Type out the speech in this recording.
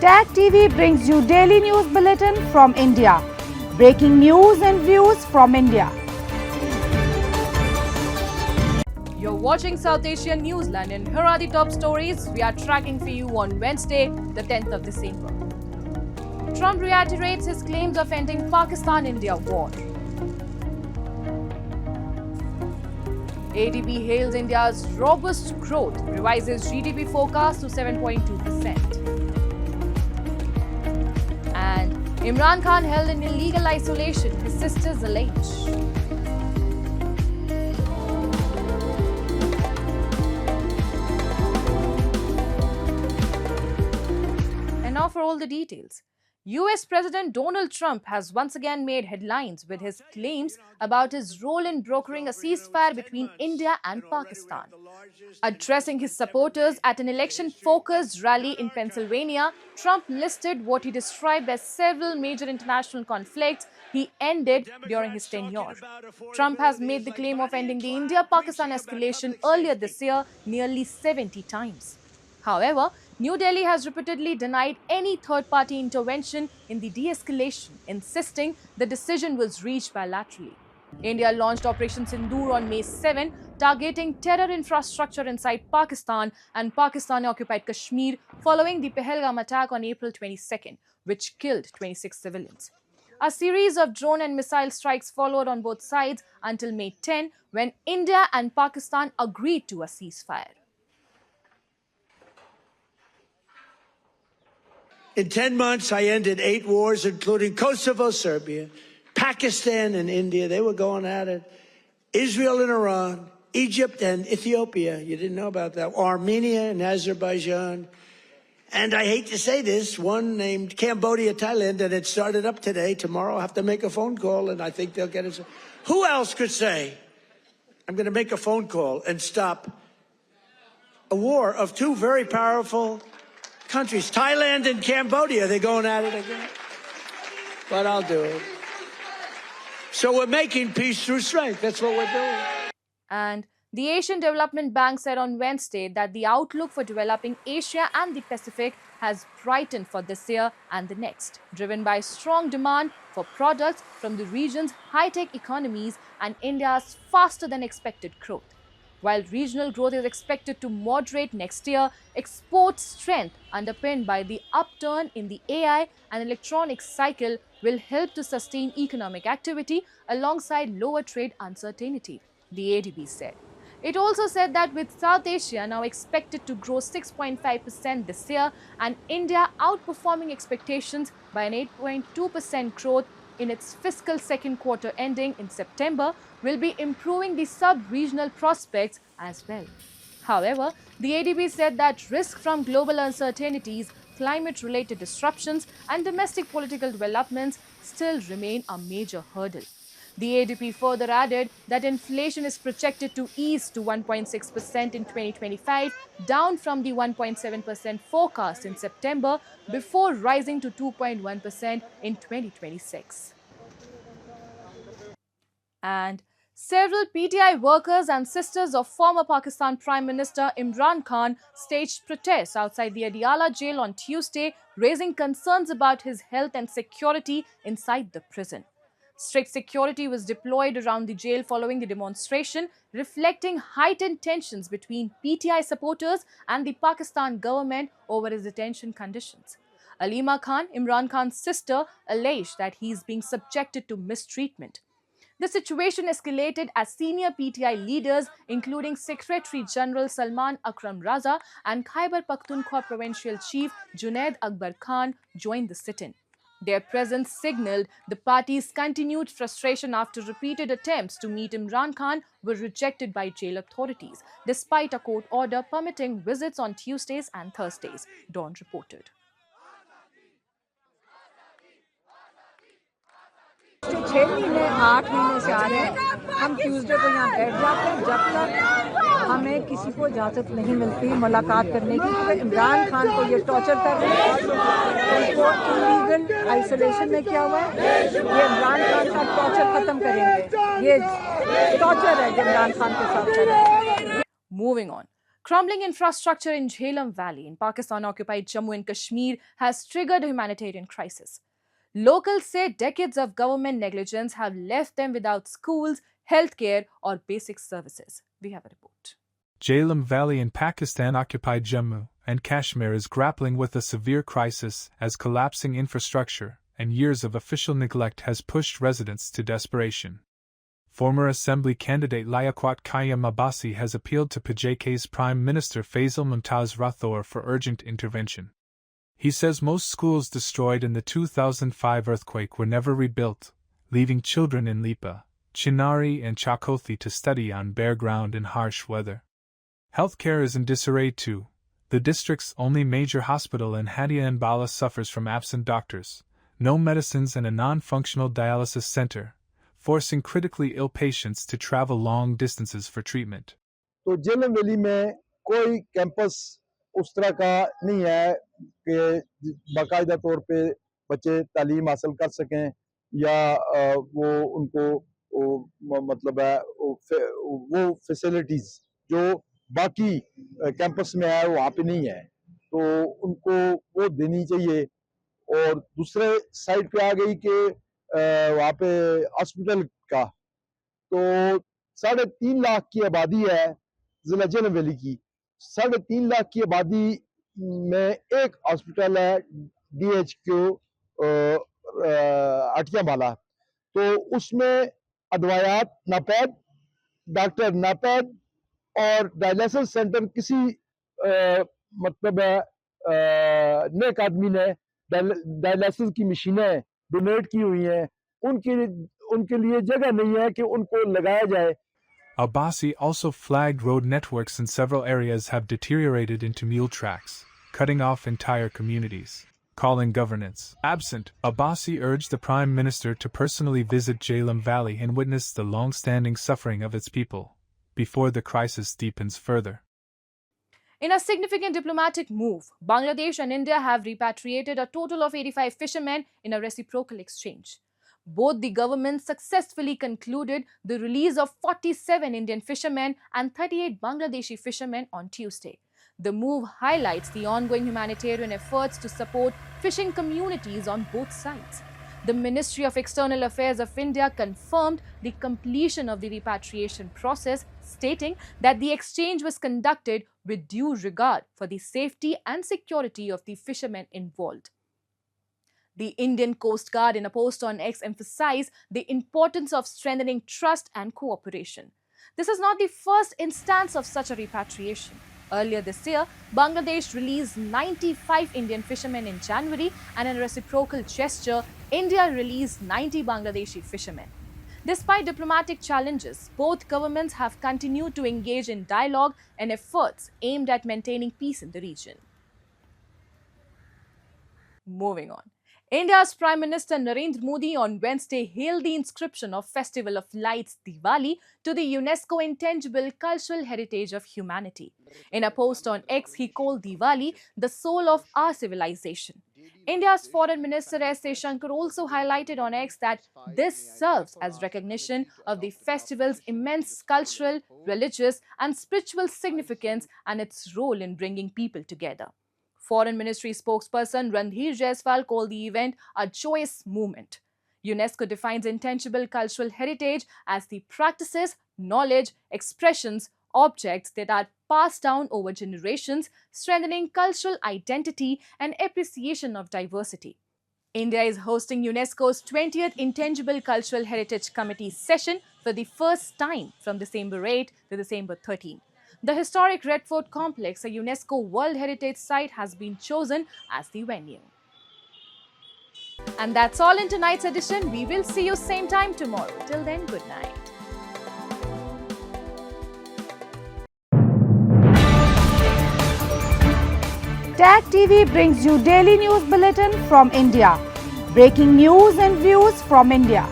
Tag TV brings you daily news bulletin from India. Breaking news and views from India. You're watching South Asian Newsland, and here are the top stories we are tracking for you on Wednesday, the 10th of December. Trump reiterates his claims of ending Pakistan-India war. ADB hails India's robust growth, revises GDP forecast to 7.2%. And Imran Khan held in illegal isolation, his sisters allege. And now for all the details. US President Donald Trump has once again made headlines with his claims about his role in brokering a ceasefire between India and Pakistan. Addressing his supporters at an election-focused rally in Pennsylvania, Trump listed what he described as several major international conflicts he ended during his tenure. Trump has made the claim of ending the India-Pakistan escalation earlier this year nearly 70 times. However, New Delhi has repeatedly denied any third-party intervention in the de-escalation, insisting the decision was reached bilaterally. India launched Operation Sindoor on May 7, targeting terror infrastructure inside Pakistan and Pakistan-occupied Kashmir following the Pahalgam attack on April 22, which killed 26 civilians. A series of drone and missile strikes followed on both sides until May 10, when India and Pakistan agreed to a ceasefire. In 10 months, I ended 8 wars, including Kosovo, Serbia, Pakistan and India. They were going at it. Israel and Iran, Egypt and Ethiopia. You didn't know about that. Armenia and Azerbaijan. And I hate to say this, one named Cambodia, Thailand, and it started up today. Tomorrow I'll have to make a phone call, and I think they'll get it. Who else could say, I'm going to make a phone call and stop a war of 2 very powerful countries, Thailand and Cambodia, they're going at it again. But I'll do it. So we're making peace through strength. That's what we're doing. And the Asian Development Bank said on Wednesday that the outlook for developing Asia and the Pacific has brightened for this year and the next, driven by strong demand for products from the region's high-tech economies and India's faster-than-expected growth. While regional growth is expected to moderate next year, export strength underpinned by the upturn in the AI and electronics cycle will help to sustain economic activity alongside lower trade uncertainty, the ADB said. It also said that with South Asia now expected to grow 6.5% this year and India outperforming expectations by an 8.2% growth in its fiscal second quarter ending in September, will be improving the sub-regional prospects as well. However, the ADB said that risk from global uncertainties, climate-related disruptions and domestic political developments still remain a major hurdle. The ADB further added that inflation is projected to ease to 1.6% in 2025, down from the 1.7% forecast in September, before rising to 2.1% in 2026. And several PTI workers and sisters of former Pakistan Prime Minister Imran Khan staged protests outside the Adiala jail on Tuesday, raising concerns about his health and security inside the prison. Strict security was deployed around the jail following the demonstration, reflecting heightened tensions between PTI supporters and the Pakistan government over his detention conditions. Alima Khan, Imran Khan's sister, alleged that he is being subjected to mistreatment. The situation escalated as senior PTI leaders, including Secretary General Salman Akram Raza and Khyber Pakhtunkhwa Provincial Chief Junaid Akbar Khan, joined the sit-in. Their presence signaled the party's continued frustration after repeated attempts to meet Imran Khan were rejected by jail authorities, despite a court order permitting visits on Tuesdays and Thursdays, Dawn reported. 6 महीने 8 महीने से आ रहे हैं। हम Tuesday को यहाँ बैठ जाते हैं जब तक हमें किसी को इजाज़त नहीं मिलती मुलाकात करने की, क्योंकि इमरान खान को ये टॉर्चर कर रहे हैं। उनको इलीगल आइसोलेशन में किया हुआ है। ये इमरान खान का टॉर्चर खत्म करेंगे। ये टॉर्चर है जो इमरान खान के साथ कर रहे हैं। Moving on. Crumbling infrastructure in Jhelum Valley in Pakistan-occupied Jammu and Kashmir has triggered a humanitarian crisis. Locals say decades of government negligence have left them without schools, healthcare, or basic services. We have a report. Jhelum Valley in Pakistan-occupied Jammu and Kashmir is grappling with a severe crisis as collapsing infrastructure and years of official neglect has pushed residents to desperation. Former Assembly candidate Liaquat Qayyum Abbasi has appealed to PJK's Prime Minister Faisal Mumtaz Rathore for urgent intervention. He says most schools destroyed in the 2005 earthquake were never rebuilt, leaving children in Lipa, Chinari and Chakothi to study on bare ground in harsh weather. Healthcare is in disarray too. The district's only major hospital in Hadia and Bala suffers from absent doctors, no medicines and a non-functional dialysis center, forcing critically ill patients to travel long distances for treatment. तो Jhelum valley में कोई campus उस तरह का नहीं है कि बाकायदा तौर पे बच्चे तालीम हासिल कर सकें या वो उनको मतलब है वो फैसिलिटीज़ जो बाकी कैंपस में है वहाँ पे नहीं है, तो उनको वो देनी चाहिए। और दूसरे साइड पे आ गई कि वहाँ पे हॉस्पिटल का तो 3.5 लाख की आबादी है जिला झेलम वैली की। 3.5 लाख की आबादी में एक हॉस्पिटल है DHQ अटियामाला, तो उसमें अदवायात नापैद, डॉक्टर नापैद और डायलिसिस सेंटर किसी मतलब नेक आदमी ने डायलिसिस की मशीनें डोनेट की हुई हैं, उनके लिए जगह नहीं है कि उनको लगाया जाए। Abbasi also flagged road networks in several areas have deteriorated into mule tracks, cutting off entire communities. Calling governance absent, Abbasi urged the Prime Minister to personally visit Jhelum Valley and witness the long-standing suffering of its people, before the crisis deepens further. In a significant diplomatic move, Bangladesh and India have repatriated a total of 85 fishermen in a reciprocal exchange. Both the governments successfully concluded the release of 47 Indian fishermen and 38 Bangladeshi fishermen on Tuesday. The move highlights the ongoing humanitarian efforts to support fishing communities on both sides. The Ministry of External Affairs of India confirmed the completion of the repatriation process, stating that the exchange was conducted with due regard for the safety and security of the fishermen involved. The Indian Coast Guard, in a post on X, emphasized the importance of strengthening trust and cooperation. This is not the first instance of such a repatriation. Earlier this year, Bangladesh released 95 Indian fishermen in January, and in a reciprocal gesture, India released 90 Bangladeshi fishermen. Despite diplomatic challenges, both governments have continued to engage in dialogue and efforts aimed at maintaining peace in the region. Moving on. India's Prime Minister Narendra Modi on Wednesday hailed the inscription of Festival of Lights Diwali to the UNESCO Intangible Cultural Heritage of Humanity. In a post on X, he called Diwali the soul of our civilization. India's Foreign Minister S. Shankar also highlighted on X that this serves as recognition of the festival's immense cultural, religious and spiritual significance and its role in bringing people together. Foreign Ministry spokesperson Randhir Jaiswal called the event a joyous movement. UNESCO defines intangible cultural heritage as the practices, knowledge, expressions, objects that are passed down over generations, strengthening cultural identity and appreciation of diversity. India is hosting UNESCO's 20th Intangible Cultural Heritage Committee session for the first time from December 8 to December 13. The historic Red Fort complex, a UNESCO World Heritage Site, has been chosen as the venue. And that's all in tonight's edition. We will see you same time tomorrow. Till then, good night. Tag TV brings you daily news bulletin from India. Breaking news and views from India.